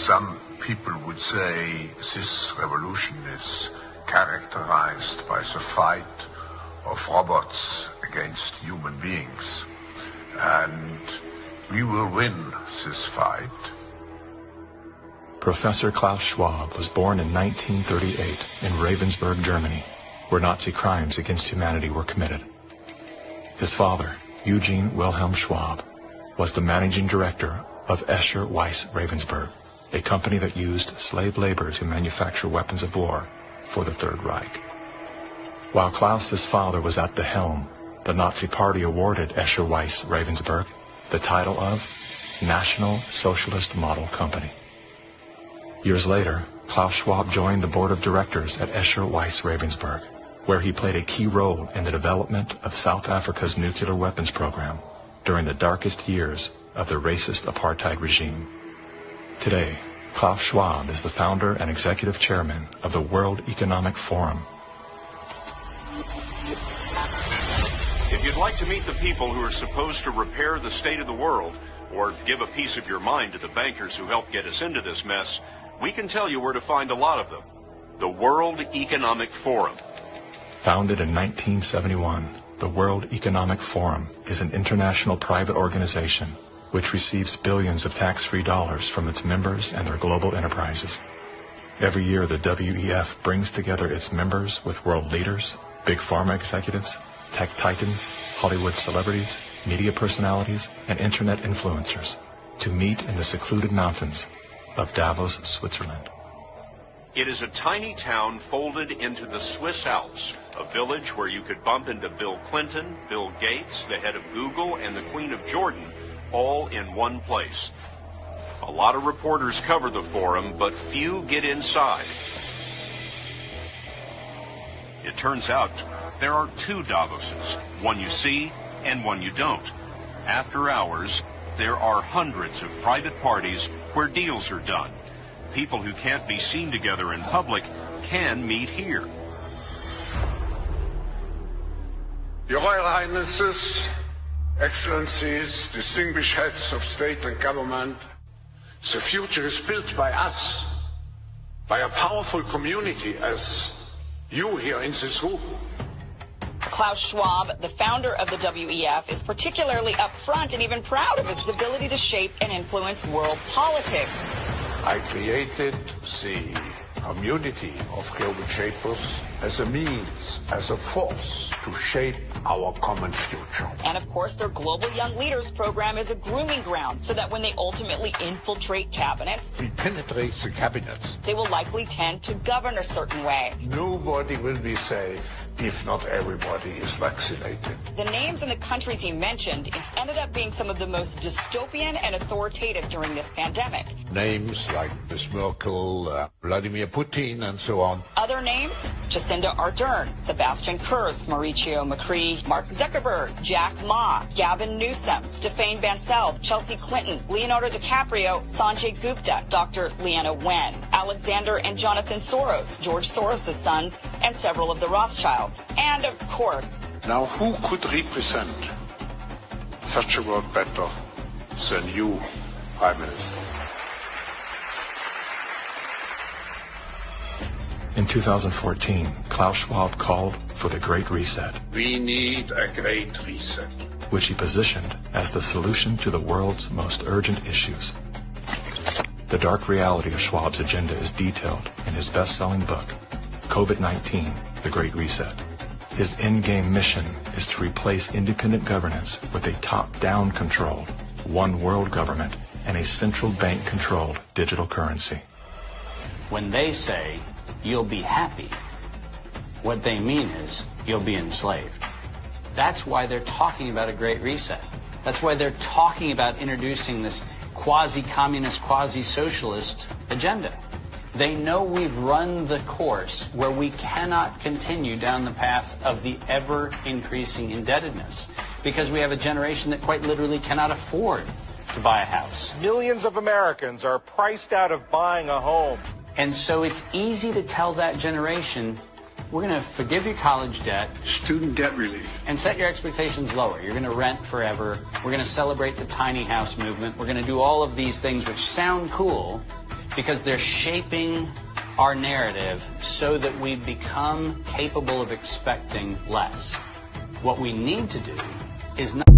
Some people would say this revolution is characterized by the fight of robots against human beings. And we will win this fight. Professor Klaus Schwab was born in 1938 in Ravensburg, Germany, where Nazi crimes against humanity were committed. His father, Eugene Wilhelm Schwab, was the managing director of Escher Weiss Ravensburg, a company that used slave labor to manufacture weapons of war for the Third Reich. While Klaus's father was at the helm, the Nazi Party awarded Escher Weiss Ravensburg the title of National Socialist Model Company. Years later, Klaus Schwab joined the board of directors at Escher Weiss Ravensburg, where he played a key role in the development of South Africa's nuclear weapons program during the darkest years of the racist apartheid regime. Today, Klaus Schwab is the founder and executive chairman of the World Economic Forum. If you'd like to meet the people who are supposed to repair the state of the world, or give a piece of your mind to the bankers who helped get us into this mess, we can tell you where to find a lot of them. The World Economic Forum. Founded in 1971, the World Economic Forum is an international private organization which receives billions of tax-free dollars from its members and their global enterprises. Every year, the WEF brings together its members with world leaders, big pharma executives, tech titans, Hollywood celebrities, media personalities, and internet influencers to meet in the secluded mountains of Davos, Switzerland. It is a tiny town folded into the Swiss Alps, a village where you could bump into Bill Clinton, Bill Gates, the head of Google, and the Queen of Jordan, all in one place. A lot of reporters cover the forum, but few get inside. It turns out there are two Davoses, one you see and one you don't. After hours, there are hundreds of private parties where deals are done. People who can't be seen together in public can meet here. Your Royal Highnesses, Excellencies, distinguished heads of state and government, the future is built by us, by a powerful community as you here in this room. Klaus Schwab, the founder of the WEF, is particularly upfront and even proud of his ability to shape and influence world politics. I created the community of global shapers as a means, as a force to shape our common future. And of course, their Global Young Leaders program is a grooming ground so that when they ultimately infiltrate cabinets, We penetrate the cabinets. they will likely tend to govern a certain way. Nobody will be safe if not everybody is vaccinated. The names and the countries he mentioned ended up being some of the most dystopian and authoritative during this pandemic. Names like Ms. Merkel, Vladimir Putin, and so on. Other names, Jacinda Ardern, Sebastian Kurz, Mauricio Macri, Mark Zuckerberg, Jack Ma, Gavin Newsom, Stéphane Bancel, Chelsea Clinton, Leonardo DiCaprio, Sanjay Gupta, Dr. Leana Wen, Alexander and Jonathan Soros, George Soros' sons, and several of the Rothschilds. And of course, Now who could represent such a world better than you, Prime Minister? In 2014, Klaus Schwab called for the Great Reset, We need a great reset. which he positioned as the solution to the world's most urgent issues. The dark reality of Schwab's agenda is detailed in his best-selling book, COVID-19, The Great Reset. His endgame mission is to replace independent governance with a top-down controlled, one world government and a central bank-controlled digital currency. When they say, you'll be happy, what they mean is, you'll be enslaved. That's why they're talking about a great reset. That's why they're talking about introducing this quasi-communist, quasi-socialist agenda. They know we've run the course where we cannot continue down the path of the ever-increasing indebtedness because we have a generation that quite literally cannot afford to buy a house. Millions of Americans are priced out of buying a home. And so it's easy to tell that generation, we're going to forgive your college debt. Student debt relief. And set your expectations lower. You're going to rent forever. We're going to celebrate the tiny house movement. We're going to do all of these things which sound cool, because they're shaping our narrative so that we become capable of expecting less. What we need to do is not